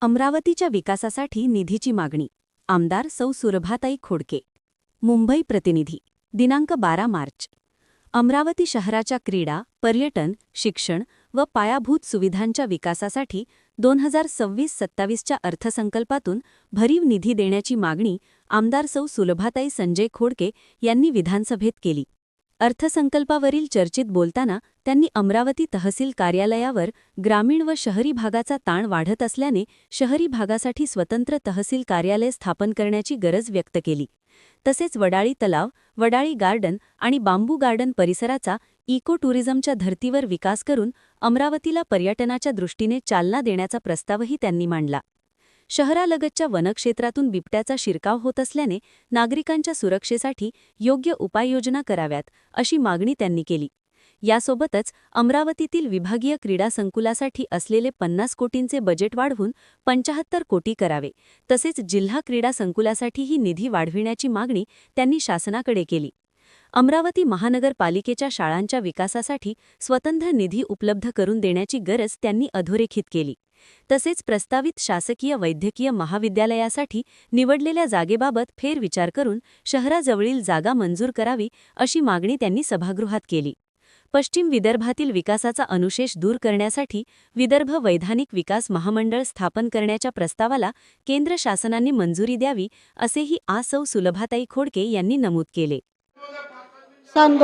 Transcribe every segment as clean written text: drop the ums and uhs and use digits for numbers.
अमरावतीच्या विकासासाठी निधीची मागणी. आमदार सौ सुरभाताई खोडके. मुंबई प्रतिनिधी. दिनांक 12 मार्च. अमरावती शहराच्या क्रीडा, पर्यटन, शिक्षण व पायाभूत सुविधांच्या विकासासाठी 2026-27च्या अर्थसंकल्पातून भरीव निधी देण्याची मागणी आमदार सौ सुलभाताई संजय खोडके यांनी विधानसभेत केली. अर्थसंकल्पावरील चर्चेत बोलताना त्यांनी अमरावती तहसील कार्यालयावर ग्रामीण व शहरी भागाचा ताण वाढत असल्याने शहरी भागासाठी स्वतंत्र तहसील कार्यालय स्थापन करण्याची गरज व्यक्त केली. तसेच वडाळी तलाव, वडाळी गार्डन आणि बांबू गार्डन परिसराचा इको टुरिझमच्या धर्तीवर विकास करून अमरावतीला पर्यटनाच्या दृष्टीने चालना देण्याचा प्रस्तावही त्यांनी मांडला. शहरालगतच्या वनक्षेत्रातून बिबट्याचा शिरकाव होत असल्याने नागरिकांच्या सुरक्षेसाठी योग्य उपाययोजना कराव्यात अशी मागणी त्यांनी केली. यासोबतच अमरावतीतील विभागीय क्रीडा संकुलासाठी असलेले 50 कोटींचे बजेट वाढवून 75 कोटी करावे, तसेच जिल्हा क्रीडा संकुलासाठीही निधी वाढविण्याची मागणी त्यांनी शासनाकडे केली. अमरावती महानगरपालिकेच्या शाळांच्या विकासासाठी स्वतंत्र निधी उपलब्ध करून देण्याची गरज त्यांनी अधोरेखित केली. तसेच प्रस्तावित शासकीय वैद्यकीय महाविद्यालयासाठी निवडलेल्या जागेबाबत फेरविचार करून शहराजवळील जागा मंजूर करावी अशी मागणी त्यांनी सभागृहात केली. पश्चिम विदर्भातील विकासाचा अनुशेष दूर करण्यासाठी विदर्भ वैधानिक विकास महामंडळ स्थापन करण्याच्या प्रस्तावाला केंद्र शासनाने मंजुरी द्यावी असेही सौ सुलभाताई खोडके यांनी नमूद केले. सन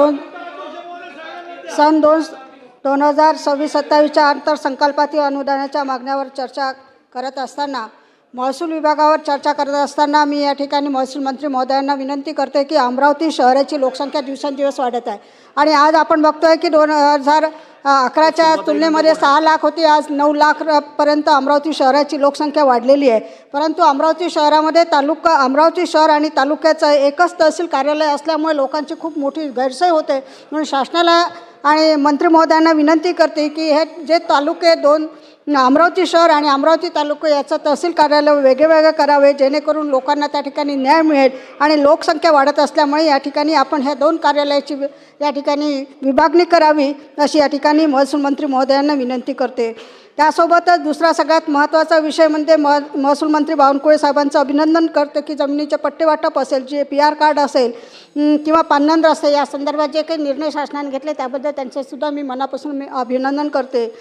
2026-27च्या अर्थसंकल्पातील अनुदानाच्या मागण्यावर चर्चा करत असताना महसूल विभागावर चर्चा करत असताना मी या ठिकाणी महसूल मंत्री महोदयांना विनंती करते की अमरावती शहराची लोकसंख्या दिवसेंदिवस वाढत आहे आणि आज आपण बघतोय की 2011च्या तुलनेमध्ये 6 लाख होती, आज 9 लाखपर्यंत अमरावती शहराची लोकसंख्या वाढलेली आहे. परंतु अमरावती शहरामध्ये अमरावती शहर आणि तालुक्याचं एकच तहसील कार्यालय असल्यामुळे लोकांची खूप मोठी गैरसोय होते. म्हणून शासनाला आणि मंत्री महोदयांना विनंती करते की हे जे तालुके अमरावती शहर आणि अमरावती तालुका याचं तहसील कार्यालय वेगवेगळे करावे, जेणेकरून लोकांना त्या ठिकाणी न्याय मिळेल. आणि लोकसंख्या वाढत असल्यामुळे या ठिकाणी आपण ह्या 2 कार्यालयाची या ठिकाणी विभागणी करावी अशी या ठिकाणी महसूल मंत्री महोदयांना विनंती करते. त्यासोबतच दुसरा सगळ्यात महत्त्वाचा विषय म्हणजे महसूल मंत्री बावनकुळे साहेबांचं अभिनंदन करते की जमिनीचे पट्टे वाटप असेल, जे PR कार्ड असेल किंवा पानंद असेल, या संदर्भात जे काही निर्णय शासनाने घेतले त्याबद्दल त्यांचेसुद्धा मी मनापासून अभिनंदन करते.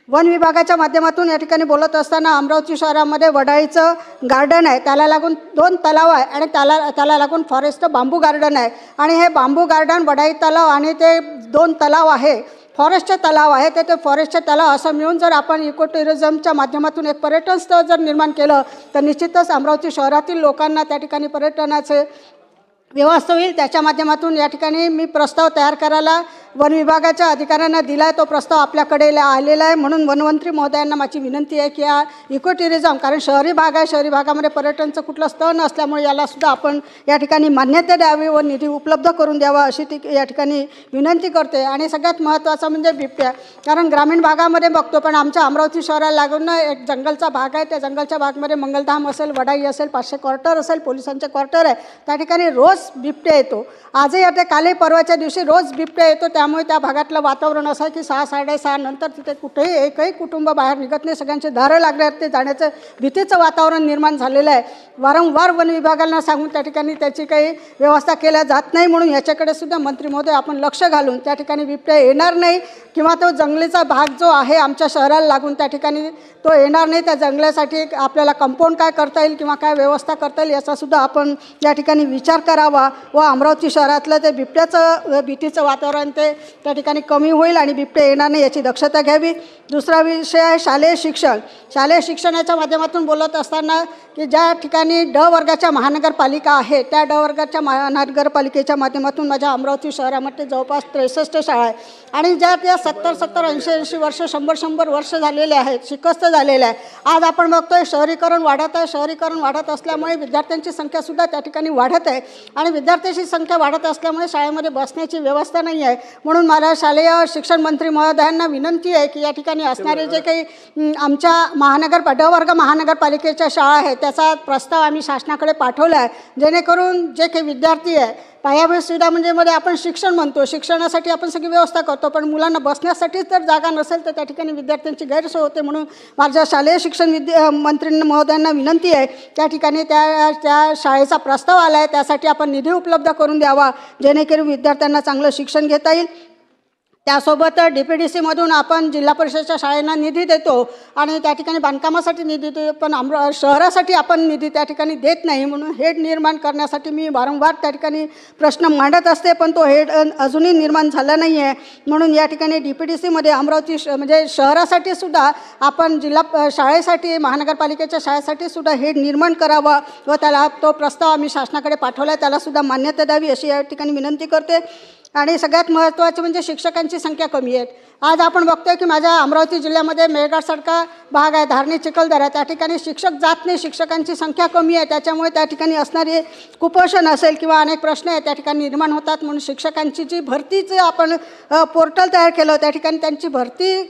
वन विभागाच्या माध्यमातून या ठिकाणी बोलत असताना अमरावती शहरामध्ये वडाळीचं गार्डन आहे, त्याला लागून 2 तलाव आहे आणि त्याला लागून फॉरेस्ट बांबू गार्डन आहे. आणि हे बांबू गार्डन, वडाळी तलाव आणि ते 2 तलाव आहे, फॉरेस्टचे तलाव आहे, ते फॉरेस्टचे तलाव असं मिळून जर आपण इको टुरिझमच्या माध्यमातून एक पर्यटन स्थळ जर निर्माण केलं तर निश्चितच अमरावती शहरातील लोकांना त्या ठिकाणी पर्यटनाचे व्यवस्था होईल. त्याच्या माध्यमातून या ठिकाणी मी प्रस्ताव तयार करायला वन विभागाच्या अधिकाऱ्यांना दिला आहे. तो प्रस्ताव आपल्याकडे आलेला आहे. म्हणून वनमंत्री महोदयांना माझी विनंती आहे की या इको टुरिझम, कारण शहरी भाग आहे, शहरी भागामध्ये पर्यटनचं कुठलं स्थळ नसल्यामुळे यालासुद्धा आपण या ठिकाणी मान्यता द्यावी व निधी उपलब्ध करून द्यावा अशी या ठिकाणी विनंती करते. आणि सगळ्यात महत्त्वाचं म्हणजे बिबट्या, कारण ग्रामीण भागामध्ये बघतो पण आमच्या अमरावती शहराला लागून एक जंगलचा भाग आहे. त्या जंगलच्या भागामध्ये मंगलधाम असेल, वडाई असेल, 500 क्वार्टर असेल, पोलिसांचे क्वार्टर आहे, त्या ठिकाणी रोज बिबट्या येतो. आजही आता कालही परवाच्या दिवशी रोज बिबट्या येतो. त्यामुळे त्या भागातलं वातावरण असं आहे की 6-6:30 नंतर तिथे कुठेही एकही कुटुंब बाहेर निघत नाही. सगळ्यांचे दारं लागले आहेत, ते जाण्याचं भीतीचं वातावरण निर्माण झालेलं आहे. वारंवार वन विभागाला सांगून त्या ठिकाणी त्याची काही व्यवस्था केल्या जात नाही. म्हणून याच्याकडे सुद्धा मंत्री महोदय आपण लक्ष घालून त्या ठिकाणी बिबट्या येणार नाही किंवा तो जंगलीचा भाग जो आहे आमच्या शहराला लागून त्या ठिकाणी तो येणार नाही. त्या जंगलासाठी आपल्याला कंपाऊंड काय करता येईल किंवा काय व्यवस्था करता येईल याचासुद्धा आपण या ठिकाणी विचार करावा व अमरावती शहरातलं ते बिबट्याचं भीतीचं वातावरण ते त्या ठिकाणी कमी होईल आणि बिबट्या येणार नाही याची दक्षता घ्यावी. दुसरा विषय आहे शालेय शिक्षण. शालेय शिक्षणाच्या माध्यमातून बोलत असताना की ज्या ठिकाणी ड वर्गाच्या महानगरपालिका आहे त्या ड वर्गाच्या महानगरपालिकेच्या माध्यमातून माझ्या अमरावती शहरामध्ये जवळपास 63 शाळा आहे आणि ज्या त्या 70-70, 80-80 वर्ष, 100-100 वर्ष झालेले आहेत, शिकस्त झालेलं आहे. आज आपण बघतोय शहरीकरण वाढत आहे. शहरीकरण वाढत असल्यामुळे विद्यार्थ्यांची संख्यासुद्धा त्या ठिकाणी वाढत आहे आणि विद्यार्थ्यांची संख्या वाढत असल्यामुळे शाळेमध्ये बसण्याची व्यवस्था नाही आहे. म्हणून मला शालेय शिक्षण मंत्री महोदयांना विनंती आहे की या ठिकाणी असणारे जे काही आमच्या ड वर्ग महानगरपालिकेच्या शाळा आहेत त्याचा प्रस्ताव आम्ही शासनाकडे पाठवला आहे, जेणेकरून जे काही विद्यार्थी आहे पायाभूत सुविधा म्हणजे मध्ये आपण शिक्षण म्हणतो, शिक्षणासाठी आपण सगळी व्यवस्था करतो, पण मुलांना बसण्यासाठीच जर जागा नसेल तर त्या ठिकाणी विद्यार्थ्यांची गैरसोय होते. म्हणून माझ्या शालेय शिक्षण मंत्री महोदयांना विनंती आहे, त्या ठिकाणी त्या शाळेचा प्रस्ताव आला आहे, त्यासाठी आपण निधी उपलब्ध करून द्यावा, जेणेकरून विद्यार्थ्यांना चांगलं शिक्षण घेता येईल. त्यासोबत DPDCमधून आपण जिल्हा परिषदेच्या शाळांना निधी देतो आणि त्या ठिकाणी बांधकामासाठी निधी देतो, पण शहरासाठी आपण निधी त्या ठिकाणी देत नाही. म्हणून हेड निर्माण करण्यासाठी मी वारंवार त्या ठिकाणी प्रश्न मांडत असते, पण तो हेड अजूनही निर्माण झाला नाही आहे. म्हणून या ठिकाणी DPDCमध्ये अमरावती म्हणजे शहरासाठी सुद्धा आपण शाळेसाठी महानगरपालिकेच्या शाळेसाठी सुद्धा हेड निर्माण करावा व त्याला तो प्रस्ताव आम्ही शासनाकडे पाठवला आहे, त्यालासुद्धा मान्यता द्यावी अशी या ठिकाणी विनंती करते. आणि सगळ्यात महत्त्वाचं म्हणजे शिक्षकांची संख्या कमी आहे. आज आपण बघतोय की माझ्या अमरावती जिल्ह्यामध्ये मेळघाटसारखा भाग आहे, धारणी चिखलदरा, त्या ठिकाणी शिक्षक जात नाही, शिक्षकांची संख्या कमी आहे. त्याच्यामुळे त्या ठिकाणी असणारे कुपोषण असेल किंवा अनेक प्रश्न आहेत त्या ठिकाणी निर्माण होतात. म्हणून शिक्षकांची जी भरतीचं आपण पोर्टल तयार केलं, त्या ठिकाणी त्यांची भरती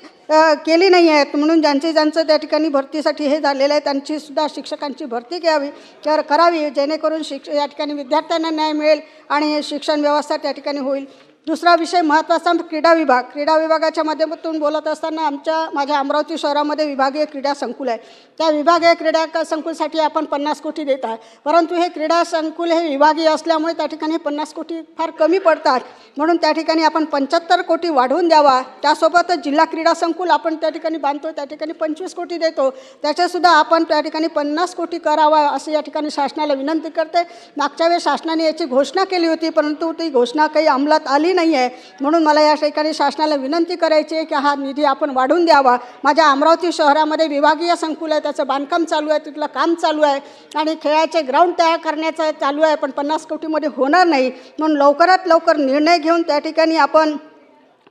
केली नाही आहेत. म्हणून ज्यांचं त्या ठिकाणी भरतीसाठी हे झालेलं आहे त्यांचीसुद्धा शिक्षकांची भरती करावी, जेणेकरून या ठिकाणी विद्यार्थ्यांना न्याय मिळेल आणि शिक्षण व्यवस्था त्या ठिकाणी होईल. दुसरा विषय महत्त्वाचा क्रीडा विभागाच्या माध्यमातून बोलत असताना माझ्या अमरावती शहरामध्ये विभागीय क्रीडा संकुल आहे. त्या विभागीय क्रीडा संकुलसाठी आपण 50 कोटी देत आहे, परंतु हे क्रीडा संकुल हे विभागीय असल्यामुळे त्या ठिकाणी 50 कोटी फार कमी पडतात. म्हणून त्या ठिकाणी आपण 75 कोटी वाढवून द्यावा. त्यासोबतच जिल्हा क्रीडा संकुल आपण त्या ठिकाणी बांधतो, त्या ठिकाणी 25 कोटी देतो, त्याच्यासुद्धा आपण त्या ठिकाणी 50 कोटी करावा असं या ठिकाणी शासनाला विनंती करते. मागच्या वेळेस शासनाने याची घोषणा केली होती, परंतु ती घोषणा काही अंमलात आली नाही आहे. म्हणून मला या ठिकाणी शासनाला विनंती करायची आहे की हा निधी आपण वाढवून द्यावा. माझ्या अमरावती शहरामध्ये विभागीय संकुल आहे, त्याचं बांधकाम चालू आहे, तिथलं काम चालू आहे आणि खेळाचे ग्राउंड तयार करण्याचं चालू आहे, पण 50 कोटीमध्ये होणार नाही. म्हणून लवकरात लवकर निर्णय घेऊन त्या ठिकाणी आपण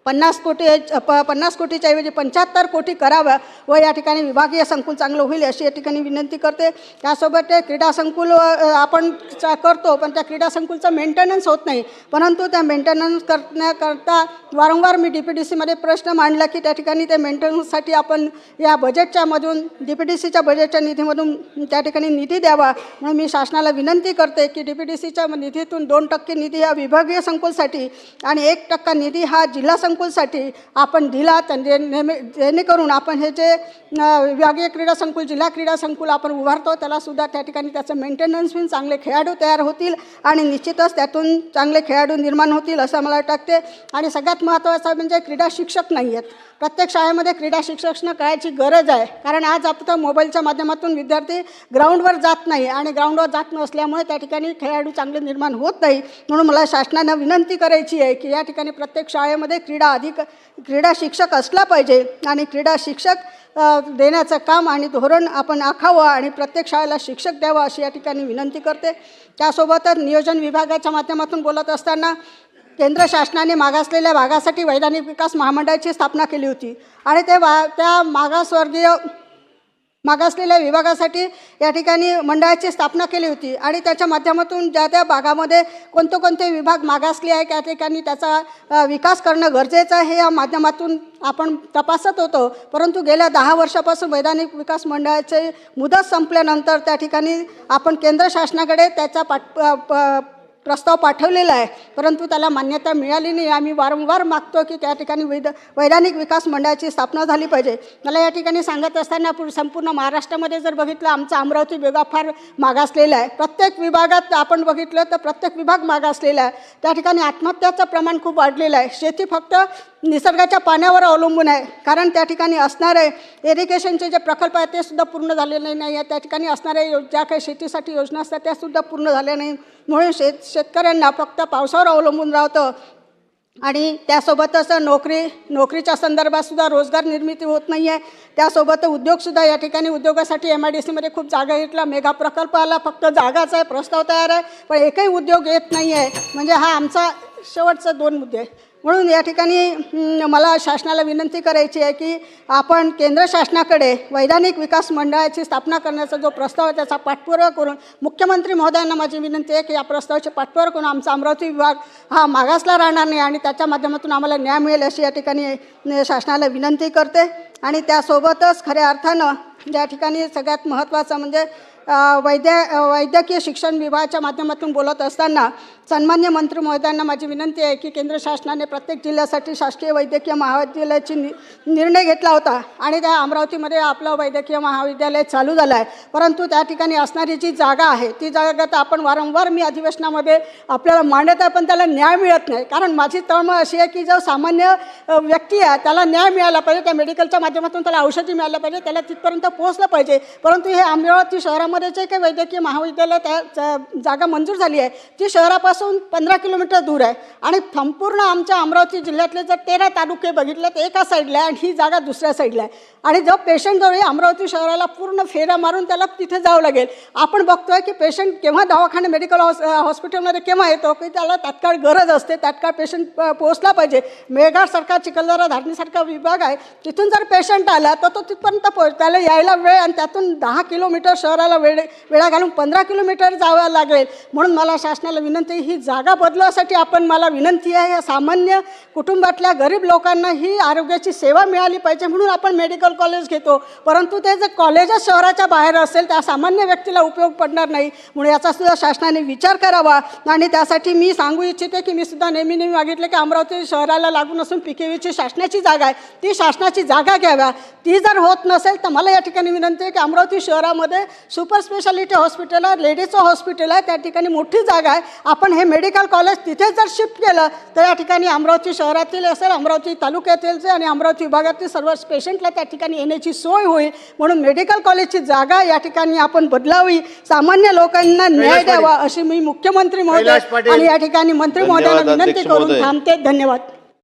50 कोटीच्या ऐवजी 75 कोटी करावं व या ठिकाणी विभागीय संकुल चांगलं होईल अशी या ठिकाणी विनंती करते. त्यासोबत ते क्रीडा संकुल आपण करतो, पण त्या क्रीडा संकुलचं मेंटेनन्स होत नाही. परंतु त्या मेंटेनन्स करण्याकरता वारंवार मी DPDCमध्ये प्रश्न मांडला की त्या ठिकाणी ते मेंटेनन्ससाठी आपण या बजेटच्यामधून DPDCच्या बजेटच्या निधीमधून त्या ठिकाणी निधी द्यावा. म्हणून मी शासनाला विनंती करते की DPDCच्या निधीतून 2% निधी हा विभागीय संकुलसाठी आणि 1% निधी हा जिल्हा संकुलसाठी आपण दिला, जेणेकरून आपण हे जे विभागीय क्रीडा संकुल जिल्हा क्रीडा संकुल आपण उभारतो त्यालासुद्धा त्या ठिकाणी त्याचं मेंटेनन्स होऊन चांगले खेळाडू तयार होतील आणि निश्चितच त्यातून चांगले खेळाडू निर्माण होतील असं मला वाटते. आणि सगळ्यात महत्त्वाचं म्हणजे क्रीडा शिक्षक नाही आहेत. प्रत्येक शाळेमध्ये क्रीडा शिक्षकनं करायची गरज आहे, कारण आज आपण मोबाईलच्या माध्यमातून विद्यार्थी ग्राउंडवर जात नाही आणि ग्राउंडवर जात नसल्यामुळे त्या ठिकाणी खेळाडू चांगले निर्माण होत नाही. म्हणून मला शासनानं विनंती करायची आहे की या ठिकाणी प्रत्येक शाळेमध्ये क्रीडा शिक्षक असला पाहिजे आणि क्रीडा शिक्षक देण्याचं काम आणि धोरण आपण आखावं आणि प्रत्येक शाळेला शिक्षक द्यावा अशी या ठिकाणी विनंती करते. त्यासोबतच नियोजन विभागाच्या माध्यमातून बोलत असताना केंद्र शासनाने मागासलेल्या भागासाठी वैधानिक विकास महामंडळाची स्थापना केली होती आणि त्या मागासलेल्या विभागासाठी या ठिकाणी मंडळाची स्थापना केली होती आणि त्याच्या माध्यमातून ज्या भागामध्ये कोणते विभाग मागासले आहे त्या ठिकाणी त्याचा विकास करणं गरजेचं आहे या माध्यमातून आपण तपासत होतो. परंतु गेल्या 10 वर्षापासून वैधानिक विकास मंडळाची मुदत संपल्यानंतर त्या ठिकाणी आपण केंद्र शासनाकडे त्याचा प्रस्ताव पाठवलेला आहे, परंतु त्याला मान्यता मिळाली नाही. आम्ही वारंवार मागतो की त्या ठिकाणी वैधानिक विकास मंडळाची स्थापना झाली पाहिजे. मला या ठिकाणी सांगत असताना संपूर्ण महाराष्ट्रामध्ये जर बघितलं आमचा अमरावती विभाग फार मागासलेला आहे. प्रत्येक विभागात आपण बघितलं तर प्रत्येक विभाग मागासलेला आहे. त्या ठिकाणी आत्महत्याचं प्रमाण खूप वाढलेलं आहे. शेती फक्त निसर्गाच्या पाण्यावर अवलंबून आहे, कारण त्या ठिकाणी असणारे इरिगेशनचे जे प्रकल्प आहेत ते सुद्धा पूर्ण झालेले नाही आहेत. त्या ठिकाणी असणारे ज्या काही शेतीसाठी योजना असतात त्यासुद्धा पूर्ण झाल्या नाही. म्हणून शेतकऱ्यांना फक्त पावसावर अवलंबून राहतं आणि त्यासोबतच नोकरीच्या संदर्भातसुद्धा रोजगार निर्मिती होत नाही आहे. त्यासोबत उद्योगसुद्धा या ठिकाणी उद्योगासाठी MIDCमध्ये खूप जागा घेतला, मेगा प्रकल्प आला, फक्त जागाच आहे, प्रस्ताव तयार आहे, पण एकही उद्योग येत नाही आहे. म्हणजे हा आमचा शेवटचा 2 मुद्दे आहे. म्हणून या ठिकाणी मला शासनाला विनंती करायची आहे की आपण केंद्र शासनाकडे वैधानिक विकास मंडळाची स्थापना करण्याचा जो प्रस्ताव आहे त्याचा पाठपुरावा करून मुख्यमंत्री महोदयांना माझी विनंती आहे की या प्रस्तावाचे पाठपुरावा करून आमचा अमरावती विभाग हा मागासला राहणार नाही आणि त्याच्या माध्यमातून आम्हाला न्याय मिळेल अशी या ठिकाणी शासनाला विनंती करते. आणि त्यासोबतच खऱ्या अर्थानं या ठिकाणी सगळ्यात महत्त्वाचं म्हणजे वैद्यकीय शिक्षण विभागाच्या माध्यमातून बोलत असताना सन्मान्य मंत्री महोदयांना माझी विनंती आहे की केंद्र शासनाने प्रत्येक जिल्ह्यासाठी शासकीय वैद्यकीय महाविद्यालयाची निर्णय घेतला होता आणि त्या अमरावतीमध्ये आपलं वैद्यकीय महाविद्यालय चालू झालं आहे. परंतु त्या ठिकाणी असणारी जी जागा आहे ती जागा तर आपण वारंवार मी अधिवेशनामध्ये आपल्याला मांडत आहे, पण त्याला न्याय मिळत नाही. कारण माझी तळमळ अशी आहे की जो सामान्य व्यक्ती आहे त्याला न्याय मिळाला पाहिजे, त्या मेडिकलच्या माध्यमातून त्याला औषधी मिळालं पाहिजे, त्याला तिथपर्यंत पोहोचलं पाहिजे. परंतु हे अमरावती शहरामध्ये जे काही वैद्यकीय महाविद्यालय त्या जागा मंजूर झाली आहे ती शहरापासून 15 किलोमीटर दूर आहे आणि संपूर्ण आमच्या अमरावती जिल्ह्यातले जर 13 तालुके बघितले तर एका साईडला आहे आणि ही जागा दुसऱ्या साईडला आहे. आणि जो पेशंट जवळ अमरावती शहराला पूर्ण फेऱ्या मारून त्याला तिथे जावं लागेल. आपण बघतोय की पेशंट केव्हा दवाखाने मेडिकल हॉस्पिटलमध्ये केव्हा येतो की त्याला तात्काळ गरज असते, तात्काळ पेशंट पोहोचला पाहिजे. मेळघाटसारखा चिखलदरा धारणीसारखा विभाग आहे, तिथून जर पेशंट आला तर तो तिथपर्यंत त्याला यायला वेळ आणि त्यातून 10 किलोमीटर शहराला वेळा घालून 15 किलोमीटर जावं लागेल. म्हणून मला शासनाला विनंती, ही जागा बदलण्यासाठी आपण मला विनंती आहे, या सामान्य कुटुंबातल्या गरीब लोकांना ही आरोग्याची सेवा मिळाली पाहिजे म्हणून आपण मेडिकल कॉलेज घेतो. परंतु ते जर कॉलेजच शहराच्या बाहेर असेल त्या सामान्य व्यक्तीला उपयोग पडणार नाही. म्हणून याचा सुद्धा शासनाने विचार करावा. आणि त्यासाठी मी सांगू इच्छिते की मी सुद्धा नेहमी मागितले की अमरावती शहराला लागून असून PKVची शासनाची जागा आहे, ती शासनाची जागा घ्याव्या. ती जर होत नसेल तर मला या ठिकाणी विनंती आहे की अमरावती शहरामध्ये सुपर स्पेशालिटी हॉस्पिटल आहे, लेडीजचं हॉस्पिटल आहे, त्या ठिकाणी मोठी जागा आहे. आपण हे मेडिकल कॉलेज तिथे जर शिफ्ट केलं तर या ठिकाणी अमरावती शहरातील असेल, अमरावती तालुक्यातील आणि अमरावती विभागातील सर्व पेशंटला त्या ठिकाणी येण्याची सोय होईल. म्हणून मेडिकल कॉलेजची जागा या ठिकाणी आपण बदलावी, सामान्य लोकांना न्याय द्यावा अशी मी मुख्यमंत्री महोदय आणि या ठिकाणी मंत्री महोदयांना विनंती करून थांबते. धन्यवाद.